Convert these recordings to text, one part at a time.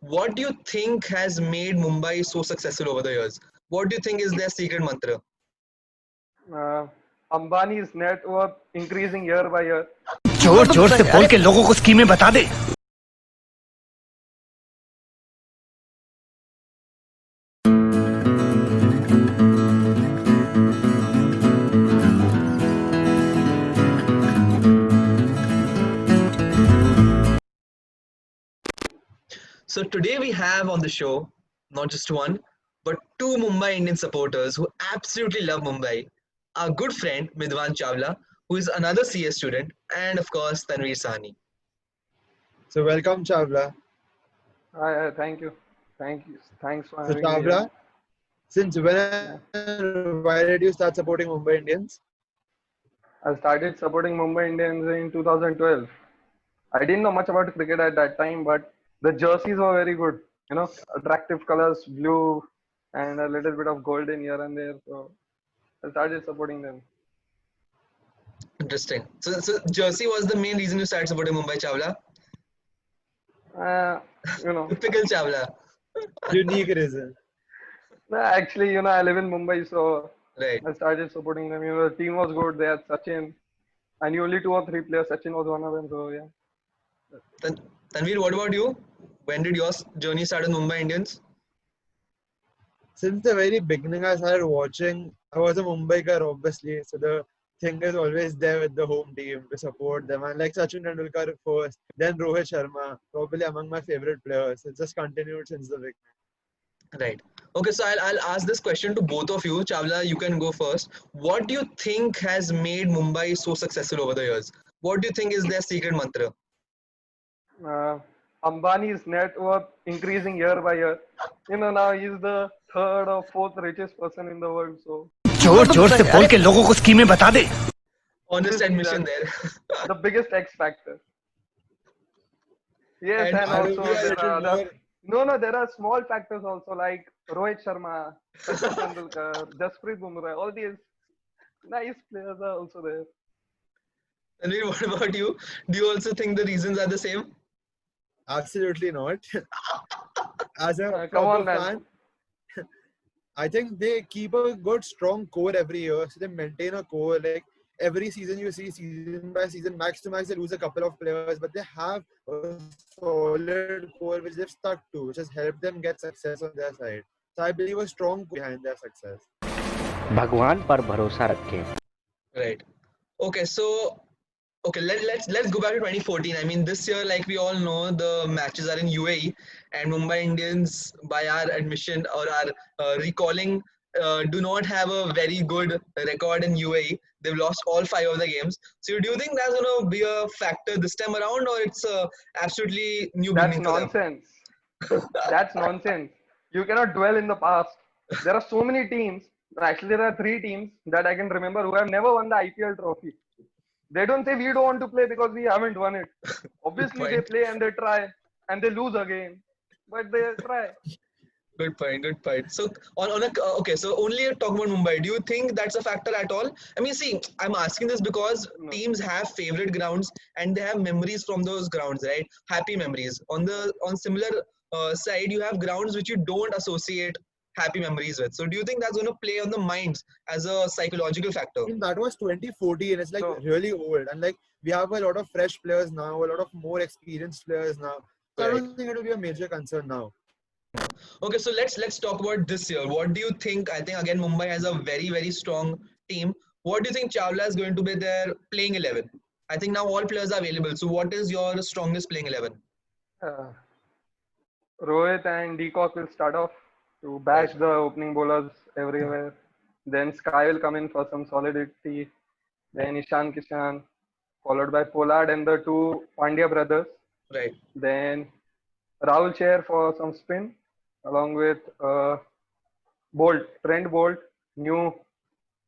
What do you think has made Mumbai so successful over the years? What do you think is their secret mantra? Uh, Ambani's net worth increasing year by year. जोर जोर से बोल के लोगों को स्कीमें बता दे. So today we have on the show not just one, but two Mumbai Indian supporters who absolutely love Mumbai. Our good friend Midwan Chawla, who is another CS student, and of course Tanveer Sahni. So welcome, Chawla. Thank you. Thanks for So having me Chawla, here. since when, why did you start supporting Mumbai Indians? I started supporting Mumbai Indians in 2012. I didn't know much about cricket at that time, but the jerseys were very good. You know, attractive colors, blue, and a little bit of golden here and there. So I started supporting them. Interesting. So Jersey was the main reason you started supporting Mumbai, Chawla. You know, Typical Chawla. Unique reason. actually, you know, I live in Mumbai, so Right. I started supporting them. You know, the team was good. They had Sachin. I knew only 2 or 3 players. Sachin was one of them. So yeah. Tanveer, what about you? When did your journey start with Mumbai Indians? Since the very beginning, I started watching. I was a Mumbaiker, obviously, so the thing is always there with the home team to support them. And like Sachin Tendulkar first, then Rohit Sharma, probably among my favorite players. It's just continued since the beginning. Right. Okay, so I'll ask this question to both of you. Chawla, you can go first. What do you think has made Mumbai so successful over the years? What do you think is their secret mantra? Ambani's net worth increasing year by year. You know, now he's the third or fourth richest person in the world. So जोर जोर से बोल के लोगों को स्कीमें बता दे. Honest admission there. the biggest X factor. Yes, and I will also be a there little are more. no, there are small factors also like Rohit Sharma, Sachin Tendulkar, Jasprit Bumrah. All these nice players are also there. Tanveer, what about you? Do you also think the reasons are the same? Absolutely not. As a Come on, proper man. fan, I think they keep a good strong core every year. So they maintain a core. Like every season, you see season by season, max to max, they lose a couple of players, but they have a solid core which they've stuck to, which has helped them get success on their side. So I believe a strong core behind their success. भगवान पर भरोसा रखें. Right. Okay, so let's go back to 2014. I mean, this year, like we all know, the matches are in UAE, and Mumbai Indians, by our admission or our recalling, do not have a very good record in UAE. They've lost all 5 of the games. So, do you think that's going to be a factor this time around, or it's a absolutely new That's beginning for them? nonsense. That's nonsense. You cannot dwell in the past. There are so many teams. Actually, there are 3 teams that I can remember who have never won the IPL trophy. They don't say we don't want to play because we haven't won it. Obviously, they point. play and they try and they lose again, but they try. Good point. Good point. So okay. So only talk about Mumbai. Do you think that's a factor at all? I mean, see, I'm asking this because No. teams have favorite grounds and they have memories from those grounds, right? Happy memories. On similar side, you have grounds which you don't associate happy memories with. So do you think that's going to play on the minds as a psychological factor? I mean, that was 2014. It's like No. really old, and like we have a lot of fresh players now, a lot of more experienced players now. So I Right. don't think it will be a major concern now. Okay, so let's talk about this year. What do you think? I think again Mumbai has a very strong team. What do you think Chawla is going to be their playing 11? I think now all players are available. So what is your strongest playing 11? Uh, Rohit and Deacock will start off to bash the opening bowlers everywhere. Then Sky will come in for some solidity. Then Ishan Kishan, followed by Pollard and the 2 Pandya brothers. Right. Then Rahul Chair for some spin, along with Bolt, Trent Bolt, new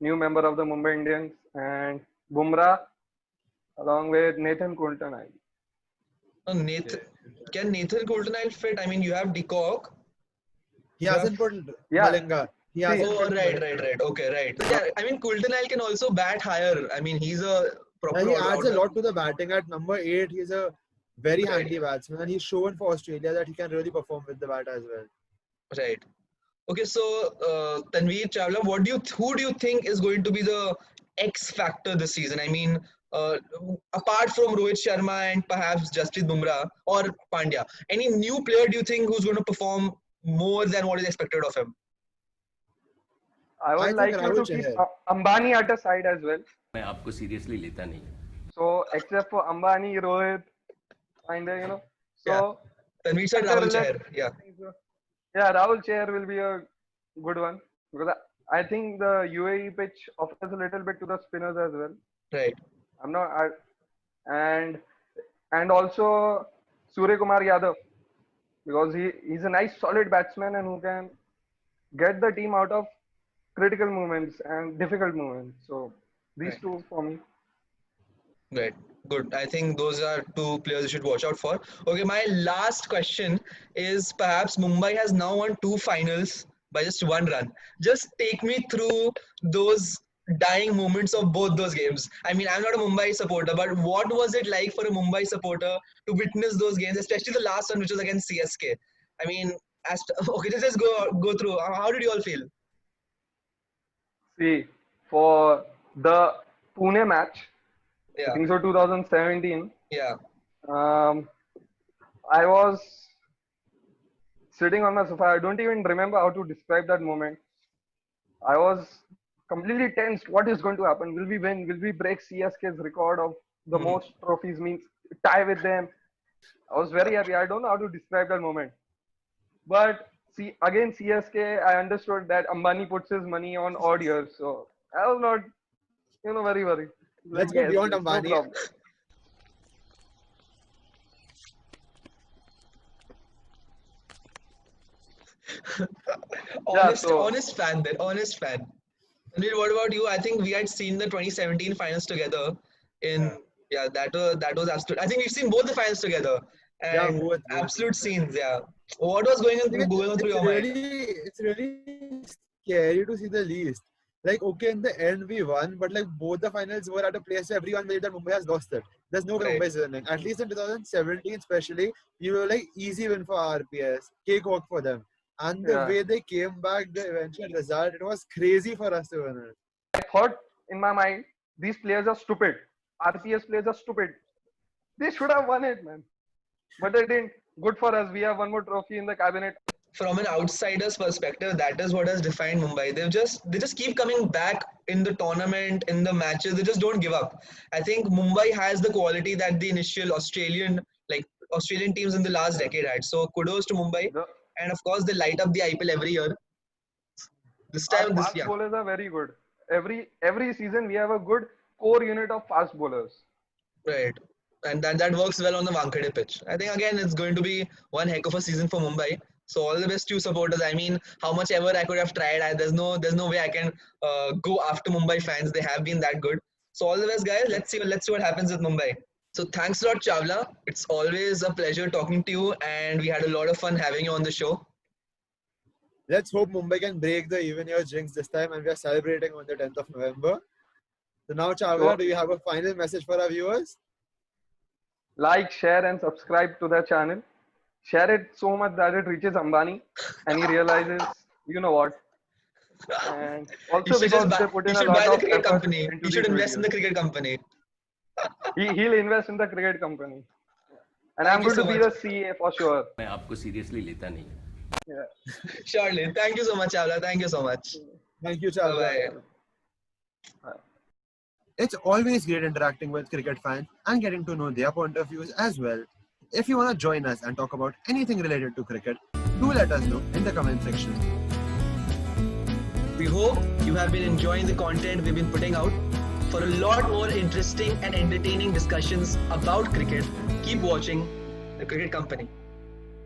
member of the Mumbai Indians, and Bumrah, along with Nathan Coulton. Can Nathan Coulton fit? I mean, you have Deacock. He hasn't put Yeah. Malinga. He See, hasn't Oh, put right. Malinga. Okay, right. Yeah, I mean, Coulton can also bat higher. I mean, he's a proper And he adds a all-rounder. lot to the batting. At number 8, he's a very Right. handy batsman, and he's shown for Australia that he can really perform with the bat as well. Right. Okay, so Tanveer Chawla, who do you think is going to be the X factor this season? I mean, apart from Rohit Sharma and perhaps Jasprit Bumrah or Pandya, any new player do you think who's going to perform more than what is expected of him? I would I like think you to Rahul keep Chahar. Ambani at a side as well. मैं आपको seriously लेता नहीं. So except for Ambani, Rohit, and so Tanveer said Chahar, Rahul Chahar. Yeah. yeah, Rahul Chahar will be a good one because I think the UAE pitch offers a little bit to the spinners as well. Right. And also Surya Kumar Yadav because he's a nice solid batsman and who can get the team out of critical moments and difficult moments. So these Right. two for me. Right. Good. I think those are two players you should watch out for. Okay, my last question is perhaps Mumbai has now won 2 finals by just 1 run. Just take me through those dying moments of both those games. I mean, I'm not a Mumbai supporter, but what was it like for a Mumbai supporter to witness those games, especially the last one, which was against CSK? I mean, okay, let's just go through. How did you all feel? See, for the Pune match, I Yeah. think so 2017, Yeah. I was sitting on my sofa. I don't even remember how to describe that moment. I was completely tensed. What is going to happen? Will we win? Will we break CSK's record of the most trophies, means tie with them? I was very happy. I don't know how to describe that moment. But see, again, CSK, I understood that Ambani puts his money on odd years. So I was not, very worried. Let's go beyond no Ambani. problem. Honest fan then. Honest fan. Anil, what about you? I think we had seen the 2017 finals together. That was absolute. I think we've seen both the finals together. Yeah, And both. absolute scenes. Yeah. What was going on through your mind? It's really scary to see the least. Like, okay, in the end we won, but like both the finals were at a place where everyone believed that Mumbai has lost it. There's no way Right. Mumbai is winning. At least in 2017, especially, you were like easy win for RPS, cakewalk for them. And the Yeah. way they came back, the eventual result, it was crazy for us to win it. I thought in my mind, these players are stupid. RPS players are stupid. They should have won it, man. But they didn't. Good for us. We have one more trophy in the cabinet. From an outsider's perspective, that is what has defined Mumbai. They just keep coming back in the tournament, in the matches. They just don't give up. I think Mumbai has the quality that the initial Australian teams in the last decade had. So kudos to Mumbai. The, And of course, they light up the IPL every year. This our time, fast bowlers are very good. Every season we have a good core unit of fast bowlers. right, and that works well on the Wankhede pitch. I think again it's going to be one heck of a season for Mumbai. So all the best to you supporters. I mean, how much ever I could have tried, there's no way I can go after Mumbai fans. They have been that good. So all the best, guys. Let's see what happens with Mumbai. So thanks a lot, Chawla. It's always a pleasure talking to you, and we had a lot of fun having you on the show. Let's hope Mumbai can break the even year jinx this time, and we are celebrating on the 10th of November. So now, Chawla, do you have a final message for our viewers? Like, share, and subscribe to the channel. Share it so much that it reaches Ambani, and he realizes, you know what. And also You should because just they put in a buy lot the of cricket effort company. into You should these invest in videos. the cricket company. He'll invest in the cricket company. And Thank I'm you going so to be much. the CA for sure. मैं आपको seriously लेता नहीं. Yeah. Surely. Thank you so much, Chawla. Thank you so much. Thank you, Chawla. Bye-bye. It's always great interacting with cricket fans and getting to know their point of views as well. If you want to join us and talk about anything related to cricket, do let us know in the comment section. We hope you have been enjoying the content we've been putting out. For a lot more interesting and entertaining discussions about cricket, keep watching The Cricket Company.